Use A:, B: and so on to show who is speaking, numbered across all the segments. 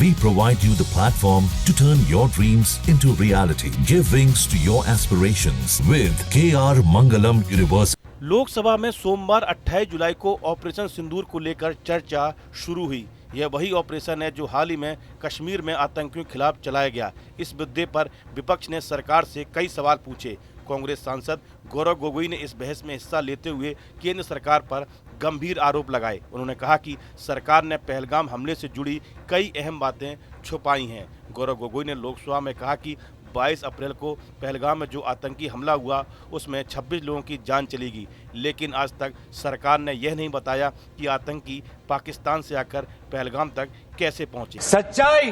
A: We provide you the platform to turn your dreams into reality. Give wings to your aspirations with KR Mangalam University.
B: Lok Sabha में सोमवार 28 जुलाई को operation सिंदूर को लेकर चर्चा शुरू हुई। यह वही ऑपरेशन है जो हाल ही में कश्मीर में आतंकियों के खिलाफ चलाया गया। इस मुद्दे पर विपक्ष ने सरकार से कई सवाल पूछे। कांग्रेस सांसद गौरव गोगोई ने इस बहस में हिस्सा लेते हुए केंद्र सरकार पर गंभीर आरोप लगाए। उन्होंने कहा कि सरकार ने पहलगाम हमले से जुड़ी कई अहम बातें छुपाई हैं। गौरव गोगोई ने लोकसभा में कहा कि 22 अप्रैल को पहलगाम में जो आतंकी हमला हुआ उसमें 26 लोगों की जान चली गई, लेकिन आज तक सरकार ने यह नहीं बताया कि आतंकी पाकिस्तान से आकर पहलगाम तक कैसे पहुंचे।
C: सच्चाई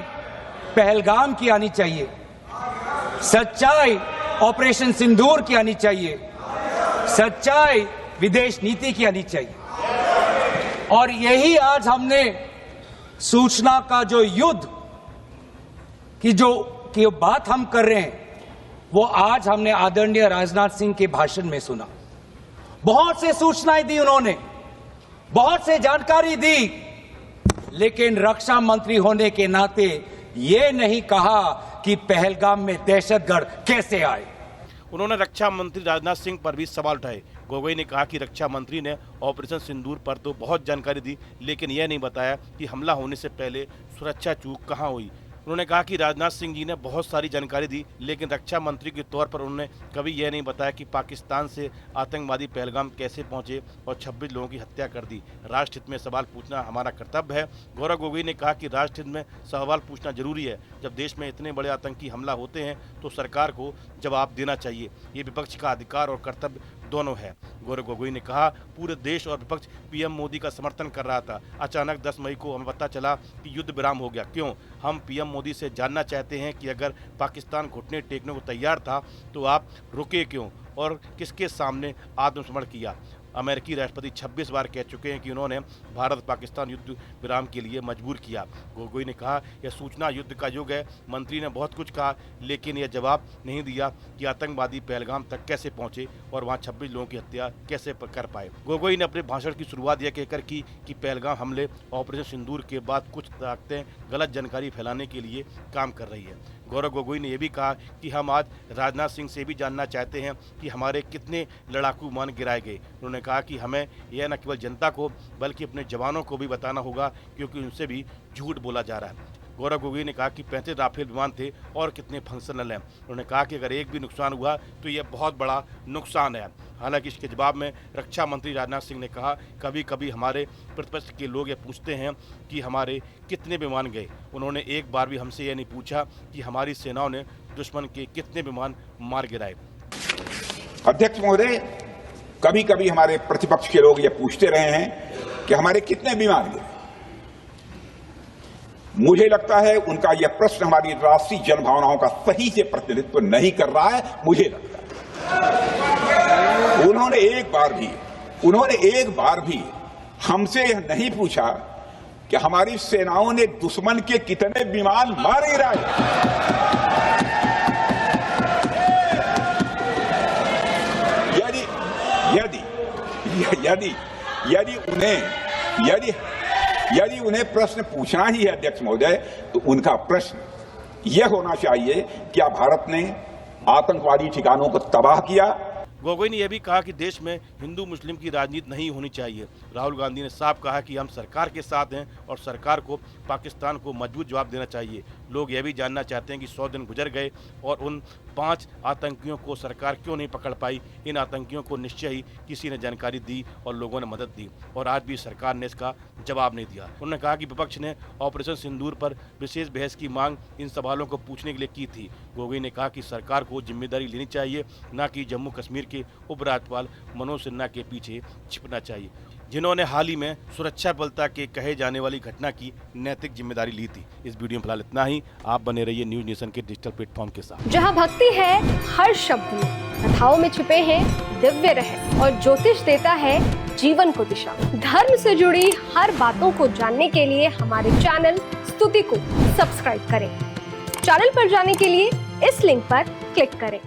C: पहलगाम की आनी चाहिए, सच्चाई ऑपरेशन सिंदूर की आनी चाहिए, सच्चाई विदेश नीति की आनी चाहिए। और यही आज हमने सूचना का जो युद्ध की बात हम कर रहे हैं वो आज हमने आदरणीय राजनाथ सिंह के भाषण में सुना। बहुत से सूचनाएं दी उन्होंने, बहुत से जानकारी दी, लेकिन रक्षा मंत्री होने के नाते ये नहीं कहा कि पहलगाम में दहशतगर्द कैसे आए।
B: उन्होंने रक्षा मंत्री राजनाथ सिंह पर भी सवाल उठाए। गोगोई ने कहा कि रक्षा मंत्री ने ऑपरेशन सिंदूर पर तो बहुत जानकारी दी, लेकिन यह नहीं बताया कि हमला होने से पहले सुरक्षा चूक कहां हुई। उन्होंने कहा कि राजनाथ सिंह जी ने बहुत सारी जानकारी दी, लेकिन रक्षा मंत्री के तौर पर उन्होंने कभी यह नहीं बताया कि पाकिस्तान से आतंकवादी पहलगाम कैसे पहुंचे और 26 लोगों की हत्या कर दी। राष्ट्र हित में सवाल पूछना हमारा कर्तव्य है। गौरव गोगोई ने कहा कि राष्ट्र हित में सवाल पूछना जरूरी है। जब देश में इतने बड़े आतंकी हमला होते हैं तो सरकार को जवाब देना चाहिए। ये विपक्ष का अधिकार और कर्तव्य दोनों है। गौरव गोगोई ने कहा पूरे देश और विपक्ष पीएम मोदी का समर्थन कर रहा था। अचानक 10 मई को हमें पता चला कि युद्ध विराम हो गया। क्यों? हम पीएम मोदी से जानना चाहते हैं कि अगर पाकिस्तान घुटने टेकने को तैयार था तो आप रुके क्यों और किसके सामने आत्मसमर्पण किया। अमेरिकी राष्ट्रपति 26 बार कह चुके हैं कि उन्होंने भारत पाकिस्तान युद्ध विराम के लिए मजबूर किया। गोगोई ने कहा यह सूचना युद्ध का युग है। मंत्री ने बहुत कुछ कहा, लेकिन यह जवाब नहीं दिया कि आतंकवादी पहलगाम तक कैसे पहुंचे और वहां 26 लोगों की हत्या कैसे कर पाए। गोगोई ने अपने भाषण की शुरुआत यह कहकर की कि पहलगाम हमले ऑपरेशन सिंदूर के बाद कुछ ताकतें गलत जानकारी फैलाने के लिए काम कर रही है। गौरव गोगोई ने यह भी कहा कि हम आज राजनाथ सिंह से भी जानना चाहते हैं कि हमारे कितने लड़ाकू विमान गिराए गए। उन्होंने कहा कि हमें यह न केवल जनता को बल्कि अपने जवानों को भी बताना होगा, क्योंकि उनसे भी झूठ बोला जा रहा है। गौरव गोगोई ने कहा कि 35 राफेल विमान थे और कितने फंक्शनल हैं। उन्होंने कहा कि अगर एक भी नुकसान हुआ तो यह बहुत बड़ा नुकसान है। हालांकि इसके जवाब में रक्षा मंत्री राजनाथ सिंह ने कहा कभी कभी हमारे प्रतिपक्ष के लोग ये पूछते हैं कि हमारे कितने विमान गए। उन्होंने एक बार भी हमसे यह नहीं पूछा कि हमारी सेनाओं ने दुश्मन के कितने विमान मार गिराए।
D: अध्यक्ष महोदय, कभी कभी हमारे प्रतिपक्ष के लोग ये पूछते रहे हैं कि हमारे कितने विमान गए। मुझे लगता है उनका यह प्रश्न हमारी राष्ट्रीय जनभावनाओं का सही से प्रतिनिधित्व नहीं कर रहा है। मुझे लगता है उन्होंने एक बार भी हमसे यह नहीं पूछा कि हमारी सेनाओं ने दुश्मन के कितने विमान मार गिराए। यदि उन्हें प्रश्न पूछना ही है अध्यक्ष महोदय, तो उनका प्रश्न यह होना चाहिए क्या भारत ने आतंकवादी ठिकानों को तबाह किया।
B: गोगोई ने यह भी कहा कि देश में हिंदू मुस्लिम की राजनीति नहीं होनी चाहिए। राहुल गांधी ने साफ कहा कि हम सरकार के साथ हैं और सरकार को पाकिस्तान को मजबूत जवाब देना चाहिए। लोग यह भी जानना चाहते हैं कि 100 दिन गुजर गए और उन 5 आतंकियों को सरकार क्यों नहीं पकड़ पाई। इन आतंकियों को निश्चय ही किसी ने जानकारी दी और लोगों ने मदद दी और आज भी सरकार ने इसका जवाब नहीं दिया। उन्होंने कहा कि विपक्ष ने ऑपरेशन सिंदूर पर विशेष बहस की मांग इन सवालों को पूछने के लिए की थी। गोगोई ने कहा कि सरकार को जिम्मेदारी लेनी चाहिए, न कि जम्मू कश्मीर के उपराज्यपाल मनोज सिन्हा के पीछे छिपना चाहिए, जिन्होंने हाल ही में सुरक्षा बलता के कहे जाने वाली घटना की नैतिक जिम्मेदारी ली थी। इस वीडियो में फिलहाल इतना ही। आप बने रहिए न्यूज नेशन के डिजिटल प्लेटफॉर्म के साथ,
E: जहां भक्ति है हर शब्द में, कथाओं में छिपे हैं दिव्य रहस्य और ज्योतिष देता है जीवन को दिशा। धर्म से जुड़ी हर बातों को जानने के लिए हमारे चैनल स्तुति को सब्सक्राइब करें। चैनल पर जाने के लिए इस लिंक पर क्लिक करें।